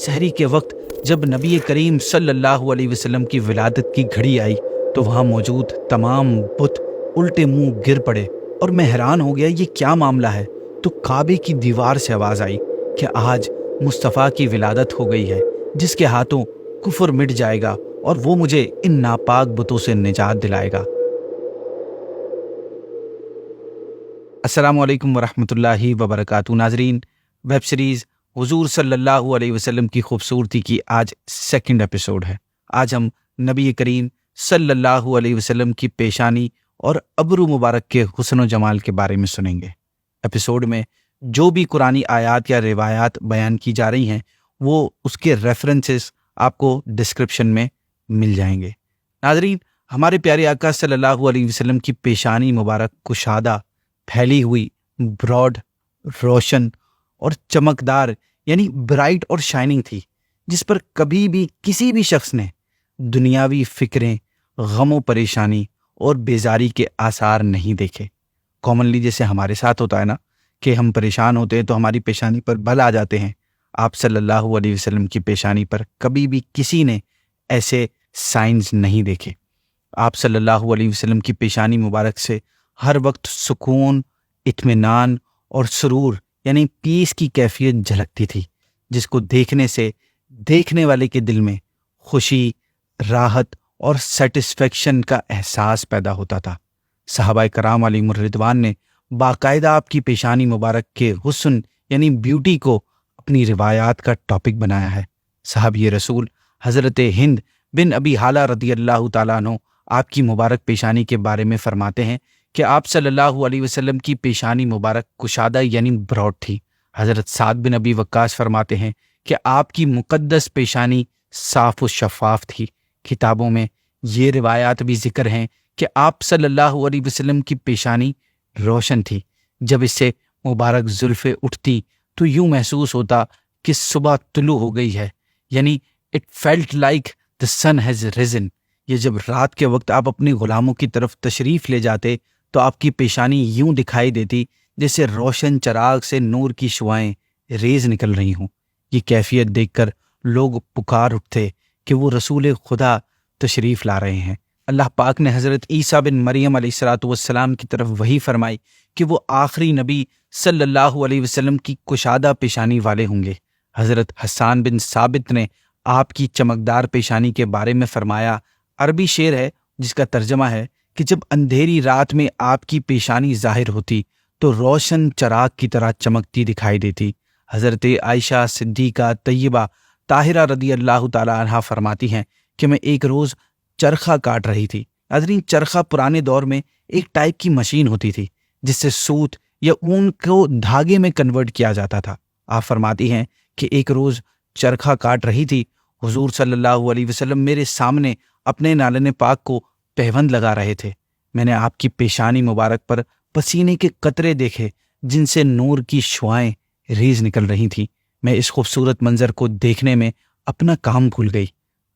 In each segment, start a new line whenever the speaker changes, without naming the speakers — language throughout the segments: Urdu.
سحری کے وقت جب نبی کریم صلی اللہ علیہ وسلم کی ولادت کی گھڑی آئی تو وہاں موجود تمام بت الٹے منہ گر پڑے اور میں حیران ہو گیا، یہ کیا معاملہ ہے؟ تو کعبے کی دیوار سے آواز آئی کہ آج مصطفیٰ کی ولادت ہو گئی ہے، جس کے ہاتھوں کفر مٹ جائے گا اور وہ مجھے ان ناپاک بتوں سے نجات دلائے گا۔ السلام علیکم ورحمۃ اللہ وبرکاتہ۔ ناظرین، ویب سیریز حضور صلی اللہ علیہ وسلم کی خوبصورتی کی آج سیکنڈ ایپیسوڈ ہے۔ آج ہم نبی کریم صلی اللہ علیہ وسلم کی پیشانی اور ابرو مبارک کے حسن و جمال کے بارے میں سنیں گے۔ ایپیسوڈ میں جو بھی قرآنی آیات یا روایات بیان کی جا رہی ہیں وہ اس کے ریفرنسز آپ کو ڈسکرپشن میں مل جائیں گے۔ ناظرین، ہمارے پیارے آقا صلی اللہ علیہ وسلم کی پیشانی مبارک کشادہ، پھیلی ہوئی، براڈ، روشن اور چمکدار یعنی برائٹ اور شائننگ تھی، جس پر کبھی بھی کسی بھی شخص نے دنیاوی فکریں، غم و پریشانی اور بیزاری کے آثار نہیں دیکھے۔ کامنلی جیسے ہمارے ساتھ ہوتا ہے نا کہ ہم پریشان ہوتے ہیں تو ہماری پیشانی پر بل آ جاتے ہیں، آپ صلی اللہ علیہ وسلم کی پیشانی پر کبھی بھی کسی نے ایسے سائنز نہیں دیکھے۔ آپ صلی اللہ علیہ وسلم کی پیشانی مبارک سے ہر وقت سکون، اطمینان اور سرور یعنی پیس کی کیفیت جھلکتی تھی، جس کو دیکھنے سے دیکھنے والے کے دل میں خوشی، راحت اور سیٹسفیکشن کا احساس پیدا ہوتا تھا۔ صحابہ کرام علیہم الرضوان نے باقاعدہ آپ کی پیشانی مبارک کے حسن یعنی بیوٹی کو اپنی روایات کا ٹاپک بنایا ہے۔ صحابی رسول حضرت ہند بن ابی حالہ رضی اللہ تعالیٰ عنہ آپ کی مبارک پیشانی کے بارے میں فرماتے ہیں کہ آپ صلی اللہ علیہ وسلم کی پیشانی مبارک کشادہ یعنی براڈ تھی۔ حضرت سعد بن ابی وقاص فرماتے ہیں کہ آپ کی مقدس پیشانی صاف و شفاف تھی۔ کتابوں میں یہ روایات بھی ذکر ہیں کہ آپ صلی اللہ علیہ وسلم کی پیشانی روشن تھی۔ جب اس سے مبارک زلفیں اٹھتی تو یوں محسوس ہوتا کہ صبح طلوع ہو گئی ہے، یعنی it felt like the sun has risen۔ یہ جب رات کے وقت آپ اپنے غلاموں کی طرف تشریف لے جاتے تو آپ کی پیشانی یوں دکھائی دیتی جیسے روشن چراغ سے نور کی شعائیں ریز نکل رہی ہوں۔ یہ کیفیت دیکھ کر لوگ پکار اٹھتے کہ وہ رسول خدا تشریف لا رہے ہیں۔ اللہ پاک نے حضرت عیسیٰ بن مریم علیہ السلام کی طرف وحی فرمائی کہ وہ آخری نبی صلی اللہ علیہ وسلم کی کشادہ پیشانی والے ہوں گے۔ حضرت حسان بن ثابت نے آپ کی چمکدار پیشانی کے بارے میں فرمایا، عربی شعر ہے جس کا ترجمہ ہے کہ جب اندھیری رات میں آپ کی پیشانی ظاہر ہوتی تو روشن چراغ کی طرح چمکتی دکھائی دیتی۔ حضرت عائشہ صدیقہ طیبہ طاہرہ رضی اللہ تعالیٰ عنہا فرماتی ہیں کہ میں ایک روز چرخہ کاٹ رہی تھی۔ ناظرین، چرخہ پرانے دور میں ایک ٹائپ کی مشین ہوتی تھی جس سے سوت یا اون کو دھاگے میں کنورٹ کیا جاتا تھا۔ آپ فرماتی ہیں کہ ایک روز چرخہ کاٹ رہی تھی، حضور صلی اللہ علیہ وسلم میرے سامنے اپنے نالن پاک کو پیوند لگا رہے تھے۔ میں نے آپ کی پیشانی مبارک پر پسینے کے قطرے دیکھے جن سے نور کی شعائیں ریز نکل رہی تھیں۔ میں اس خوبصورت منظر کو دیکھنے میں اپنا کام بھول گئی۔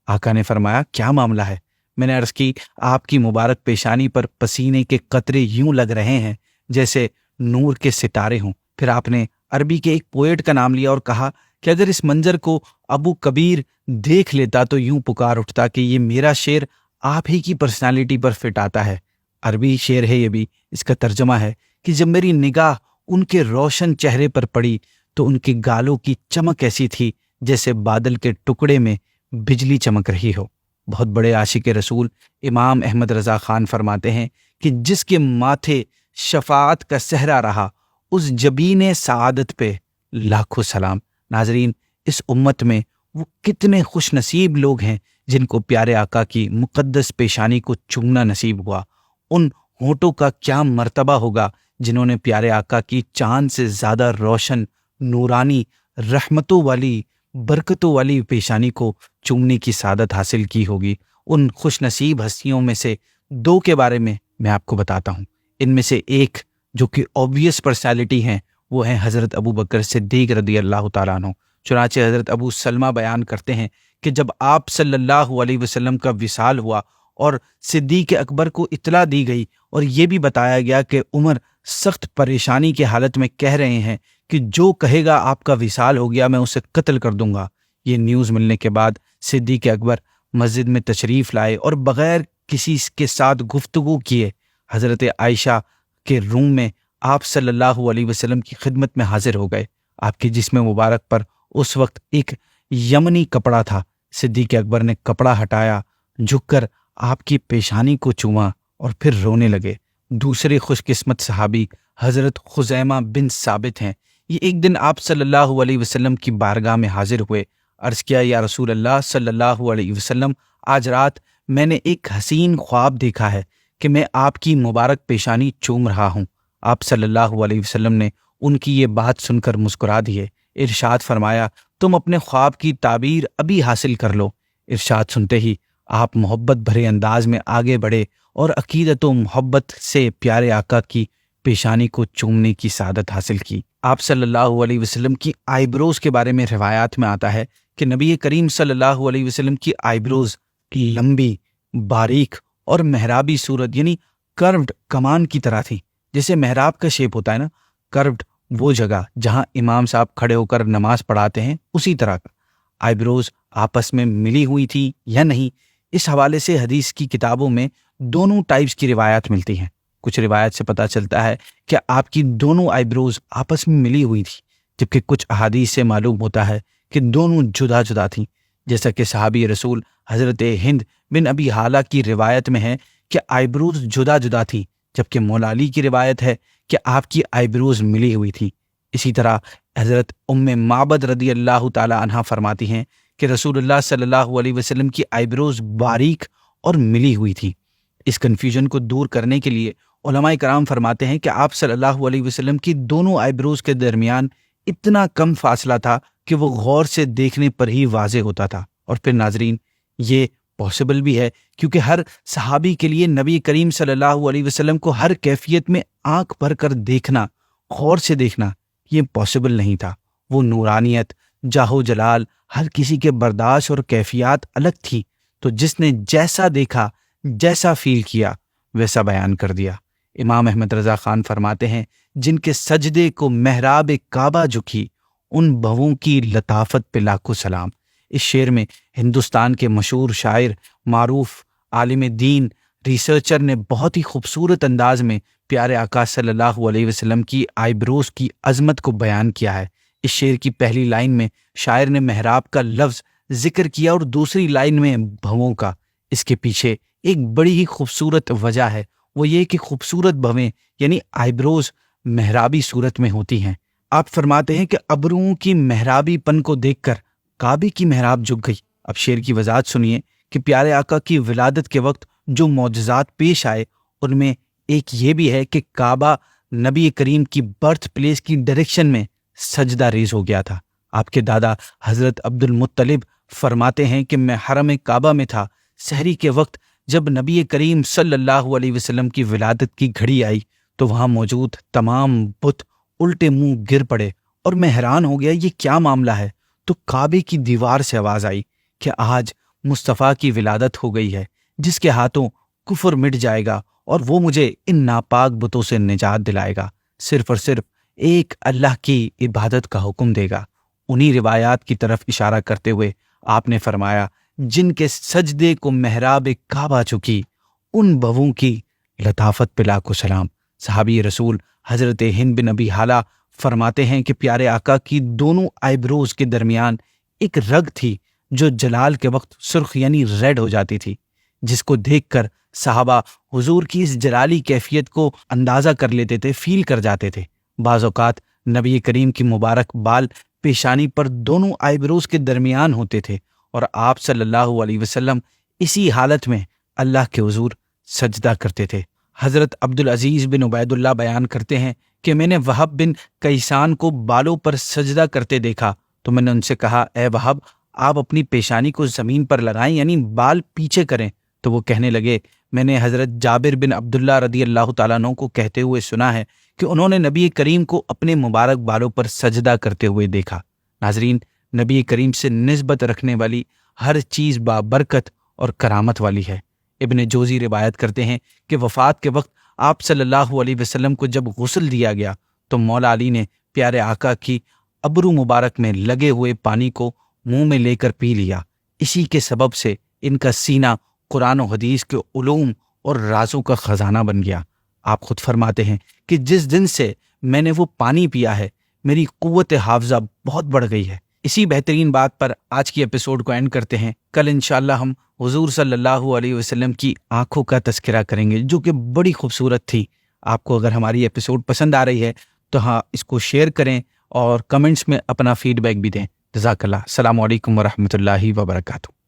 آقا نے فرمایا، کیا معاملہ ہے؟ میں نے عرض کی، آپ کی مبارک پیشانی پر پسینے کے قطرے یوں لگ رہے ہیں جیسے نور کے ستارے ہوں۔ پھر آپ نے عربی کے ایک پوئٹ کا نام لیا اور کہا کہ اگر اس منظر کو ابو کبیر دیکھ لیتا تو یوں پکار اٹھتا کہ یہ میرا شعر آپ ہی کی پرسنالٹی پر فٹ آتا ہے۔ عربی شعر ہے یہ بھی، اس کا ترجمہ ہے کہ جب میری نگاہ ان کے روشن چہرے پر پڑی تو ان کے گالوں کی چمک ایسی تھی جیسے بادل کے ٹکڑے میں بجلی چمک رہی ہو۔ بہت بڑے عاشق رسول امام احمد رضا خان فرماتے ہیں کہ جس کے ماتھے شفاعت کا صحرا رہا اس جبین سعادت پہ لاکھوں سلام۔ ناظرین، اس امت میں وہ کتنے خوش نصیب لوگ ہیں جن کو پیارے آقا کی مقدس پیشانی کو چومنا نصیب ہوا۔ ان ہونٹوں کا کیا مرتبہ ہوگا جنہوں نے پیارے آقا کی چاند سے زیادہ روشن، نورانی، رحمتوں والی، برکتوں والی پیشانی کو چومنے کی سعادت حاصل کی ہوگی۔ ان خوش نصیب ہستیوں میں سے دو کے بارے میں آپ کو بتاتا ہوں۔ ان میں سے ایک جو کہ اوبویس پرسنالٹی ہیں وہ ہیں حضرت ابو بکر صدیق رضی اللہ تعالیٰ عنہ۔ چنانچہ حضرت ابو سلمہ بیان کرتے ہیں کہ جب آپ صلی اللہ علیہ وسلم کا وصال ہوا اور صدیق اکبر کو اطلاع دی گئی اور یہ بھی بتایا گیا کہ عمر سخت پریشانی کی حالت میں کہہ رہے ہیں کہ جو کہے گا آپ کا وصال ہو گیا میں اسے قتل کر دوں گا، یہ نیوز ملنے کے بعد صدیق اکبر مسجد میں تشریف لائے اور بغیر کسی کے ساتھ گفتگو کیے حضرت عائشہ کے روم میں آپ صلی اللہ علیہ وسلم کی خدمت میں حاضر ہو گئے۔ آپ کے جسم مبارک پر اس وقت ایک یمنی کپڑا تھا۔ صدیق اکبر نے کپڑا ہٹایا، جھک کر آپ کی پیشانی کو چوما اور پھر رونے لگے۔ دوسرے خوش قسمت صحابی حضرت خزیمہ بن ثابت ہیں۔ یہ ایک دن آپ صلی اللہ علیہ وسلم کی بارگاہ میں حاضر ہوئے۔ عرض کیا، یا رسول اللہ صلی اللہ علیہ وسلم، آج رات میں نے ایک حسین خواب دیکھا ہے کہ میں آپ کی مبارک پیشانی چوم رہا ہوں۔ آپ صلی اللہ علیہ وسلم نے ان کی یہ بات سن کر مسکرا دیے۔ ارشاد فرمایا، تم اپنے خواب کی تعبیر ابھی حاصل کر لو۔ ارشاد سنتے ہی آپ محبت بھرے انداز میں آگے بڑھے اور عقیدت و محبت سے پیارے آقا کی پیشانی کو چومنے کی سعادت حاصل کی۔ آپ صلی اللہ علیہ وسلم کی آئی بروز کے بارے میں روایات میں آتا ہے کہ نبی کریم صلی اللہ علیہ وسلم کی آئی بروز لمبی، باریک اور محرابی صورت یعنی کروڈ کمان کی طرح تھی۔ جیسے محراب کا شیپ ہوتا ہے نا، کروڈ وہ جگہ جہاں امام صاحب کھڑے ہو کر نماز پڑھاتے ہیں، اسی طرح کا۔ آئی بروز آپس میں ملی ہوئی تھی یا نہیں، اس حوالے سے حدیث کی کتابوں میں دونوں ٹائپس کی روایات ملتی ہیں۔ کچھ روایت سے پتہ چلتا ہے کہ آپ کی دونوں آئی بروز آپس میں ملی ہوئی تھی، جبکہ کچھ احادیث سے معلوم ہوتا ہے کہ دونوں جدا جدا تھیں، جیسا کہ صحابی رسول حضرت ہند بن ابی حالہ کی روایت میں ہے کہ آئی بروز جدا جدا تھی، جبکہ مولا علی کی روایت ہے کہ آپ کی آئی بروز ملی ہوئی تھی۔ اسی طرح حضرت ام معبد رضی اللہ تعالی عنہا فرماتی ہیں کہ رسول اللہ صلی اللہ علیہ وسلم کی آئی بروز باریک اور ملی ہوئی تھی۔ اس کنفیوژن کو دور کرنے کے لیے علماء کرام فرماتے ہیں کہ آپ صلی اللہ علیہ وسلم کی دونوں آئی بروز کے درمیان اتنا کم فاصلہ تھا کہ وہ غور سے دیکھنے پر ہی واضح ہوتا تھا۔ اور پھر ناظرین، یہ پاسبل بھی ہے کیونکہ ہر صحابی کے لیے نبی کریم صلی اللہ علیہ وسلم کو ہر کیفیت میں آنکھ بھر کر دیکھنا، غور سے دیکھنا، یہ پاسبل نہیں تھا۔ وہ نورانیت، جاہ و جلال ہر کسی کے برداشت اور کیفیات الگ تھی، تو جس نے جیسا دیکھا، جیسا فیل کیا، ویسا بیان کر دیا۔ امام احمد رضا خان فرماتے ہیں، جن کے سجدے کو محراب کعبہ جھکی، ان بھووں کی لطافت پہ لاکھوں سلام۔ اس شعر میں ہندوستان کے مشہور شاعر، معروف عالم دین، ریسرچر نے بہت ہی خوبصورت انداز میں پیارے آقا صلی اللہ علیہ وسلم کی آئی بروز کی عظمت کو بیان کیا ہے۔ اس شعر کی پہلی لائن میں شاعر نے محراب کا لفظ ذکر کیا اور دوسری لائن میں بھووں کا۔ اس کے پیچھے ایک بڑی ہی خوبصورت وجہ ہے، وہ یہ کہ خوبصورت بھویں یعنی آئی بروز محرابی صورت میں ہوتی ہیں۔ آپ فرماتے ہیں کہ ابروؤں کی محرابی پن کو دیکھ کر کعبے کی محراب جھک گئی۔ اب شعر کی وضاحت سنیے کہ پیارے آقا کی ولادت کے وقت جو معجزات پیش آئے، ان میں ایک یہ بھی ہے کہ کعبہ نبی کریم کی برتھ پلیس کی ڈائریکشن میں سجدہ ریز ہو گیا تھا۔ آپ کے دادا حضرت عبد المطلب فرماتے ہیں کہ میں حرم کعبہ میں تھا، سحری کے وقت جب نبی کریم صلی اللہ علیہ وسلم کی ولادت کی گھڑی آئی تو وہاں موجود تمام بت الٹے منہ گر پڑے اور میں حیران ہو گیا، یہ کیا معاملہ ہے؟ تو کعبے کی دیوار سے آواز آئی کہ آج مصطفیٰ کی ولادت ہو گئی ہے، جس کے ہاتھوں کفر مٹ جائے گا اور وہ مجھے ان ناپاک بتوں سے نجات دلائے گا، صرف اور صرف ایک اللہ کی عبادت کا حکم دے گا۔ انہی روایات کی طرف اشارہ کرتے ہوئے آپ نے فرمایا، جن کے سجدے کو محراب کعبہ چکی، ان بھووں کی لطافت پہ لاکھوں سلام۔ صحابی رسول حضرت ہند بن ابی حالہ فرماتے ہیں کہ پیارے آقا کی دونوں آئی بروز کے درمیان ایک رگ تھی جو جلال کے وقت سرخ یعنی ریڈ ہو جاتی تھی، جس کو دیکھ کر صحابہ حضور کی اس جلالی کیفیت کو اندازہ کر لیتے تھے، فیل کر جاتے تھے۔ بعض اوقات نبی کریم کی مبارک بال پیشانی پر دونوں آئی بروز کے درمیان ہوتے تھے اور آپ صلی اللہ علیہ وسلم اسی حالت میں اللہ کے حضور سجدہ کرتے تھے۔ حضرت عبدالعزیز بن عبید اللہ بیان کرتے ہیں کہ میں نے وہب بن کیسان کو بالوں پر سجدہ کرتے دیکھا تو میں نے ان سے کہا، اے وہب، آپ اپنی پیشانی کو زمین پر لگائیں یعنی بال پیچھے کریں۔ تو وہ کہنے لگے، میں نے حضرت جابر بن عبداللہ رضی اللہ تعالیٰ عنہ کو کہتے ہوئے سنا ہے کہ انہوں نے نبی کریم کو اپنے مبارک بالوں پر سجدہ کرتے ہوئے دیکھا۔ ناظرین، نبی کریم سے نسبت رکھنے والی ہر چیز بابرکت اور کرامت والی ہے۔ ابن جوزی روایت کرتے ہیں کہ وفات کے وقت آپ صلی اللہ علیہ وسلم کو جب غسل دیا گیا تو مولا علی نے پیارے آقا کی ابرو مبارک میں لگے ہوئے پانی کو منہ میں لے کر پی لیا۔ اسی کے سبب سے ان کا سینہ قرآن و حدیث کے علوم اور رازوں کا خزانہ بن گیا۔ آپ خود فرماتے ہیں کہ جس دن سے میں نے وہ پانی پیا ہے میری قوت حافظہ بہت بڑھ گئی ہے۔ اسی بہترین بات پر آج کی ایپیسوڈ کو اینڈ کرتے ہیں۔ کل انشاءاللہ ہم حضور صلی اللہ علیہ وسلم کی آنکھوں کا تذکرہ کریں گے جو کہ بڑی خوبصورت تھی۔ آپ کو اگر ہماری ایپیسوڈ پسند آ رہی ہے تو ہاں اس کو شیئر کریں اور کمنٹس میں اپنا فیڈ بیک بھی دیں۔ جزاک اللہ۔ السلام علیکم ورحمۃ اللہ وبرکاتہ۔